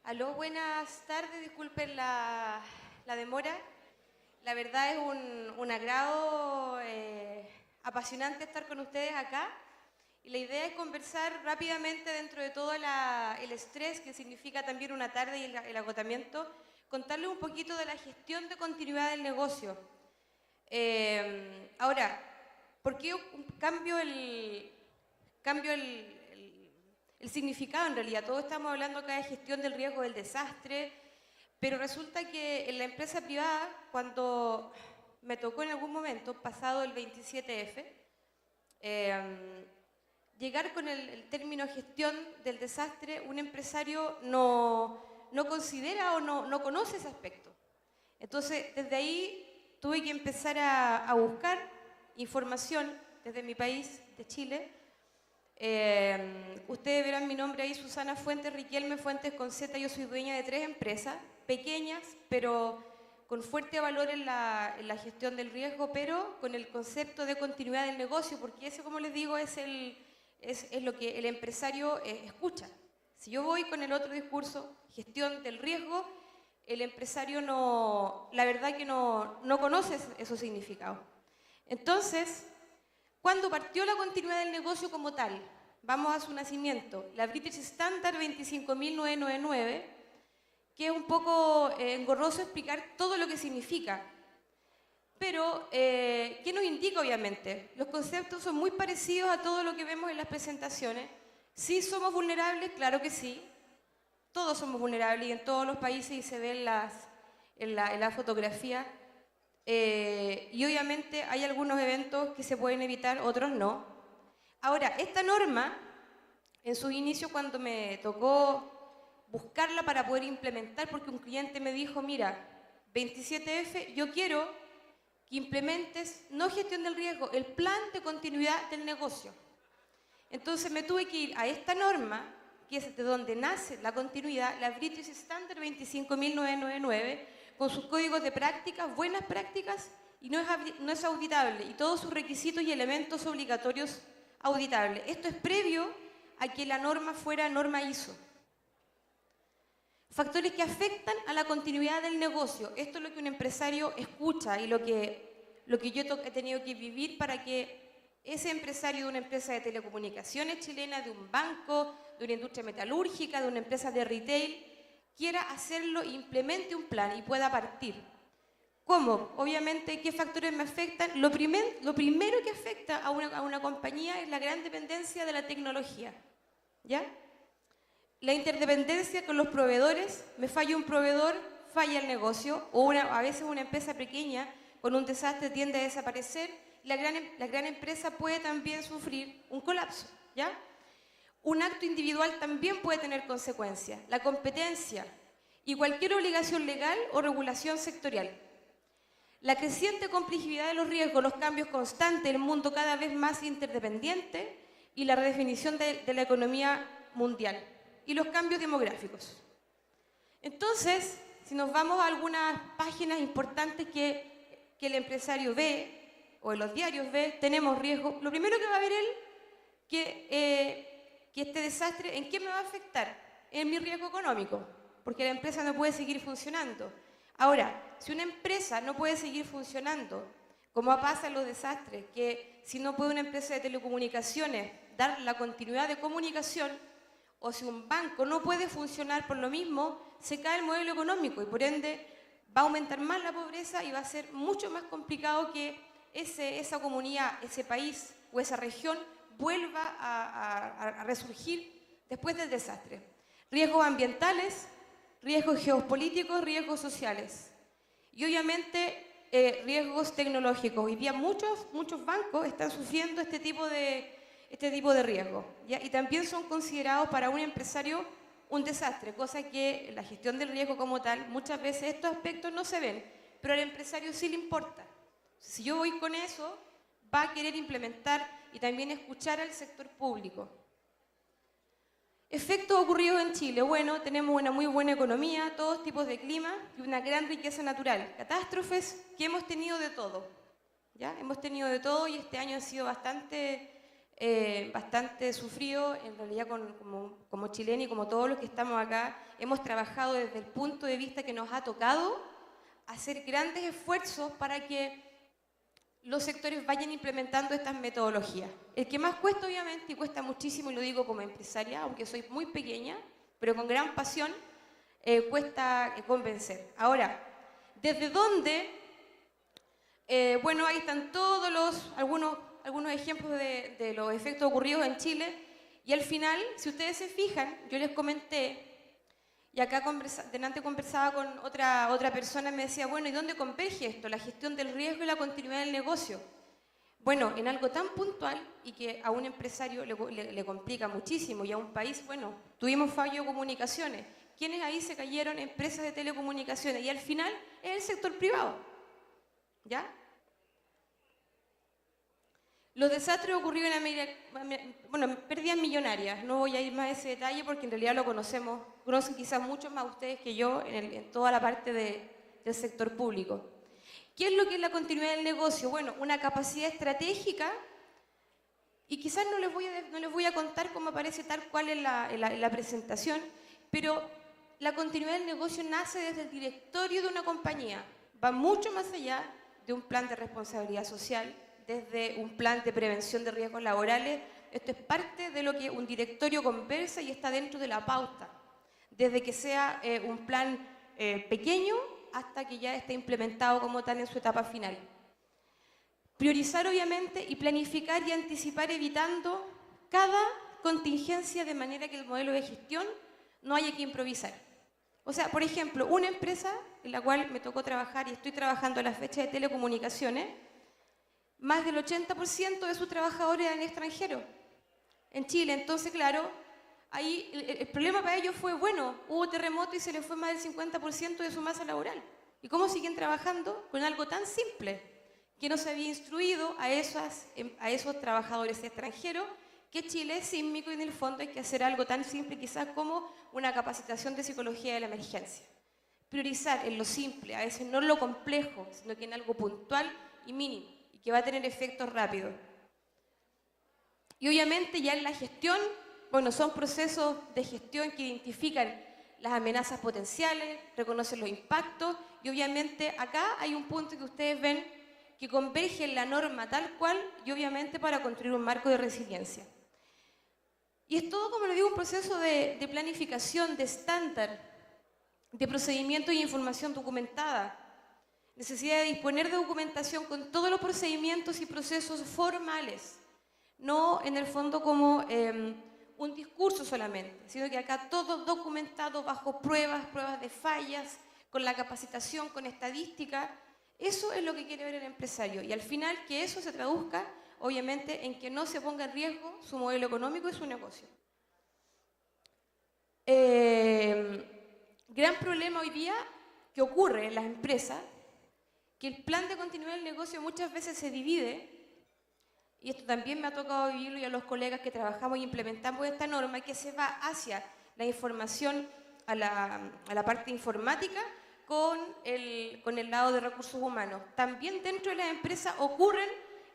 Aló, buenas tardes, disculpen la demora. La verdad es un agrado apasionante estar con ustedes acá y la idea es conversar rápidamente dentro de todo el estrés que significa también una tarde y el agotamiento, contarles un poquito de la gestión de continuidad del negocio. Ahora, ¿por qué cambio el significado en realidad? Todos estamos hablando acá de gestión del riesgo del desastre, pero resulta que en la empresa privada, cuando me tocó en algún momento, pasado el 27F, llegar con el término gestión del desastre, un empresario no considera o no conoce ese aspecto. Entonces, desde ahí tuve que empezar a buscar información desde mi país, de Chile. Ustedes verán mi nombre ahí, Susana Fuentes, Riquelme Fuentes con Z. Yo soy dueña de 3 empresas, pequeñas, pero con fuerte valor en la gestión del riesgo, pero con el concepto de continuidad del negocio, porque ese, como les digo, es lo que el empresario escucha. Si yo voy con el otro discurso, gestión del riesgo, el empresario la verdad que no conoce esos significados. Entonces, ¿cuándo partió la continuidad del negocio como tal? Vamos a su nacimiento. La British Standard 25999, que es un poco engorroso explicar todo lo que significa. Pero, ¿qué nos indica obviamente? Los conceptos son muy parecidos a todo lo que vemos en las presentaciones. ¿Sí somos vulnerables? Claro que sí. Todos somos vulnerables y en todos los países y se ve en la fotografía. Y obviamente hay algunos eventos que se pueden evitar, otros no. Ahora, esta norma, en sus inicios cuando me tocó buscarla para poder implementar, porque un cliente me dijo, mira, 27F, yo quiero que implementes, no gestión del riesgo, el plan de continuidad del negocio. Entonces me tuve que ir a esta norma, que es de donde nace la continuidad, la British Standard 25999, con sus códigos de prácticas, buenas prácticas, y no es auditable, y todos sus requisitos y elementos obligatorios auditables. Esto es previo a que la norma fuera norma ISO. Factores que afectan a la continuidad del negocio. Esto es lo que un empresario escucha y lo que yo he tenido que vivir para que ese empresario de una empresa de telecomunicaciones chilena, de un banco, de una industria metalúrgica, de una empresa de retail, quiera hacerlo, implemente un plan y pueda partir. ¿Cómo? Obviamente, ¿qué factores me afectan? Lo primero que afecta a una compañía es la gran dependencia de la tecnología, ¿ya? La interdependencia con los proveedores, me falla un proveedor, falla el negocio, o a veces una empresa pequeña con un desastre tiende a desaparecer, la gran empresa puede también sufrir un colapso, ¿ya? Un acto individual también puede tener consecuencias, la competencia y cualquier obligación legal o regulación sectorial. La creciente complejidad de los riesgos, los cambios constantes, el mundo cada vez más interdependiente y la redefinición de la economía mundial y los cambios demográficos. Entonces, si nos vamos a algunas páginas importantes que el empresario ve o en los diarios ve, tenemos riesgo. Lo primero que va a ver él, que este desastre, ¿en qué me va a afectar? En mi riesgo económico, porque la empresa no puede seguir funcionando. Ahora, si una empresa no puede seguir funcionando, como pasa en los desastres, que si no puede una empresa de telecomunicaciones dar la continuidad de comunicación, o si un banco no puede funcionar por lo mismo, se cae el modelo económico y por ende va a aumentar más la pobreza y va a ser mucho más complicado que esa comunidad, ese país o esa región vuelva a resurgir después del desastre. Riesgos ambientales, riesgos geopolíticos, riesgos sociales y obviamente riesgos tecnológicos. Hoy día muchos bancos están sufriendo este tipo de riesgos, ¿ya? Y también son considerados para un empresario un desastre, cosa que en la gestión del riesgo como tal, muchas veces estos aspectos no se ven, pero al empresario sí le importa. Si yo voy con eso, va a querer implementar y también escuchar al sector público. Efectos ocurridos en Chile. Bueno, tenemos una muy buena economía, todos tipos de clima y una gran riqueza natural. Catástrofes que hemos tenido de todo, ¿ya? Hemos tenido de todo y este año ha sido bastante bastante sufrido, en realidad como chileno y como todos los que estamos acá, hemos trabajado desde el punto de vista que nos ha tocado hacer grandes esfuerzos para que los sectores vayan implementando estas metodologías. El que más cuesta, obviamente, y cuesta muchísimo, y lo digo como empresaria, aunque soy muy pequeña, pero con gran pasión, cuesta convencer. Ahora, ¿desde dónde? Bueno, ahí están algunos ejemplos de los efectos ocurridos en Chile, y al final, si ustedes se fijan, yo les comenté, y acá delante conversaba con otra persona y me decía, bueno, ¿y dónde converge esto? La gestión del riesgo y la continuidad del negocio. Bueno, en algo tan puntual y que a un empresario le complica muchísimo, y a un país, bueno, tuvimos fallo de comunicaciones. ¿Quiénes ahí se cayeron? Empresas de telecomunicaciones, y al final es el sector privado, ¿ya? Los desastres ocurridos en América, bueno, pérdidas millonarias, no voy a ir más a ese detalle porque en realidad lo conocen quizás muchos más ustedes que yo en toda la parte del sector público. ¿Qué es lo que es la continuidad del negocio? Bueno, una capacidad estratégica, y quizás no les voy a contar cómo aparece tal cual en la presentación, pero la continuidad del negocio nace desde el directorio de una compañía, va mucho más allá de un plan de responsabilidad social, desde un plan de prevención de riesgos laborales. Esto es parte de lo que un directorio conversa y está dentro de la pauta, desde que sea un plan pequeño hasta que ya esté implementado como tal en su etapa final. Priorizar, obviamente, y planificar y anticipar evitando cada contingencia de manera que el modelo de gestión no haya que improvisar. O sea, por ejemplo, una empresa en la cual me tocó trabajar y estoy trabajando a la fecha de telecomunicaciones, más del 80% de sus trabajadores eran extranjeros en Chile. Entonces, claro, ahí el problema para ellos fue, bueno, hubo terremoto y se les fue más del 50% de su masa laboral. ¿Y cómo siguen trabajando? Con algo tan simple, que no se había instruido a esos trabajadores extranjeros, que Chile es sísmico y en el fondo hay que hacer algo tan simple quizás como una capacitación de psicología de la emergencia. Priorizar en lo simple, a veces no en lo complejo, sino que en algo puntual y mínimo, que va a tener efectos rápidos. Y obviamente ya en la gestión, bueno, son procesos de gestión que identifican las amenazas potenciales, reconocen los impactos, y obviamente acá hay un punto que ustedes ven que converge en la norma tal cual, y obviamente para construir un marco de resiliencia. Y es todo, como les digo, un proceso de planificación, de estándar, de procedimientos y información documentada, necesidad de disponer de documentación con todos los procedimientos y procesos formales, no en el fondo como un discurso solamente, sino que acá todo documentado bajo pruebas de fallas, con la capacitación, con estadística. Eso es lo que quiere ver el empresario, y al final que eso se traduzca, obviamente, en que no se ponga en riesgo su modelo económico y su negocio. Gran problema hoy día que ocurre en las empresas, que el plan de continuidad del negocio muchas veces se divide, y esto también me ha tocado vivirlo, y a los colegas que trabajamos y implementamos esta norma, que se va hacia la información, a la parte informática, con el lado de recursos humanos. También dentro de las empresas ocurren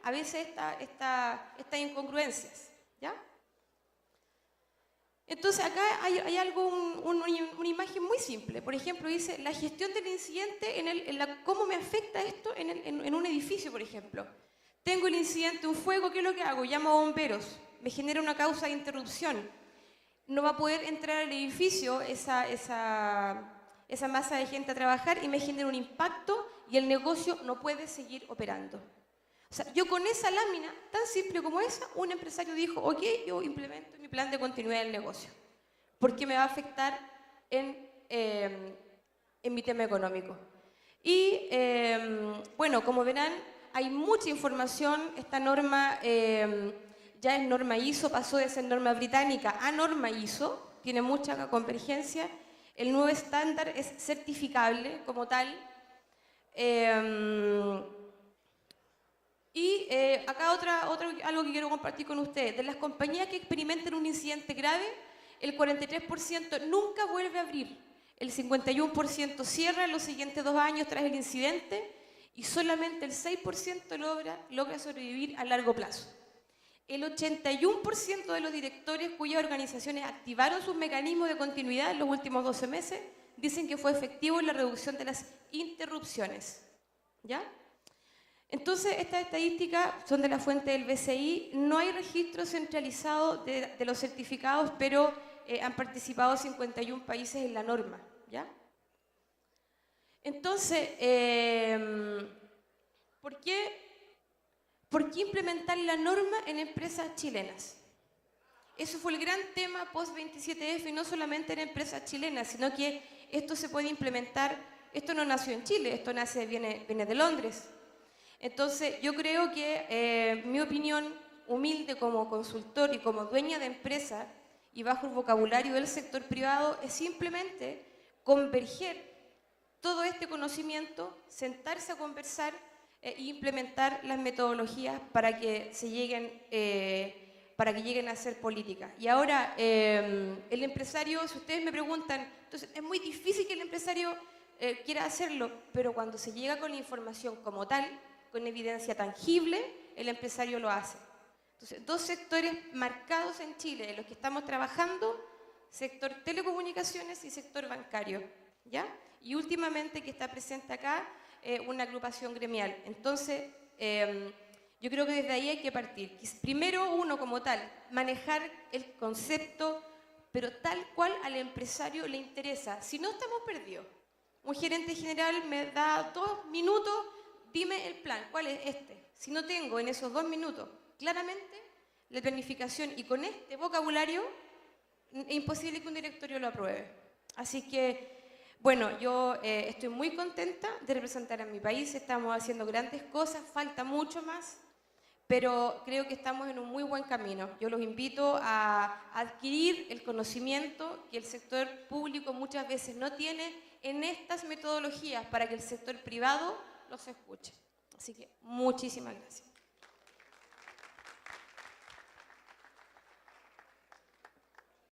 a veces estas incongruencias, ¿ya? Entonces acá hay algo, una imagen muy simple. Por ejemplo, dice la gestión del incidente, ¿cómo me afecta esto en un edificio, por ejemplo? Tengo el incidente, un fuego, ¿qué es lo que hago? Llamo a bomberos, me genera una causa de interrupción. No va a poder entrar al edificio esa masa de gente a trabajar y me genera un impacto y el negocio no puede seguir operando. O sea, yo con esa lámina, tan simple como esa, un empresario dijo, ok, yo implemento mi plan de continuidad del negocio, porque me va a afectar en mi tema económico. Y bueno, como verán, hay mucha información. Esta norma ya es norma ISO, pasó de ser norma británica a norma ISO, tiene mucha convergencia. El nuevo estándar es certificable como tal. Y acá algo que quiero compartir con ustedes. De las compañías que experimenten un incidente grave, el 43% nunca vuelve a abrir. El 51% cierra en los siguientes 2 años tras el incidente, y solamente el 6% logra sobrevivir a largo plazo. el 81% de los directores cuyas organizaciones activaron sus mecanismos de continuidad en los últimos 12 meses dicen que fue efectivo en la reducción de las interrupciones. ¿Ya? Entonces, estas estadísticas son de la fuente del BCI. No hay registro centralizado de los certificados, pero han participado 51 países en la norma. ¿Ya? Entonces, ¿por qué implementar la norma en empresas chilenas? Eso fue el gran tema post-27F, y no solamente en empresas chilenas, sino que esto se puede implementar. Esto no nació en Chile, esto viene de Londres. Entonces, yo creo que mi opinión humilde como consultor y como dueña de empresa y bajo el vocabulario del sector privado es simplemente converger todo este conocimiento, sentarse a conversar e implementar las metodologías para que lleguen a ser políticas. Y ahora, el empresario, si ustedes me preguntan, entonces es muy difícil que el empresario quiera hacerlo, pero cuando se llega con la información como tal, con evidencia tangible, el empresario lo hace. Entonces, dos sectores marcados en Chile en los que estamos trabajando: sector telecomunicaciones y sector bancario, ¿ya? Y últimamente que está presente acá una agrupación gremial. Entonces, yo creo que desde ahí hay que partir. Primero, uno como tal, manejar el concepto, pero tal cual al empresario le interesa. Si no, estamos perdidos. Un gerente general me da 2 minutos, dime el plan, ¿cuál es este? Si no tengo en esos 2 minutos claramente la planificación y con este vocabulario, es imposible que un directorio lo apruebe. Así que, bueno, yo estoy muy contenta de representar a mi país, estamos haciendo grandes cosas, falta mucho más, pero creo que estamos en un muy buen camino. Yo los invito a adquirir el conocimiento que el sector público muchas veces no tiene en estas metodologías para que el sector privado los escuche. Así que muchísimas gracias.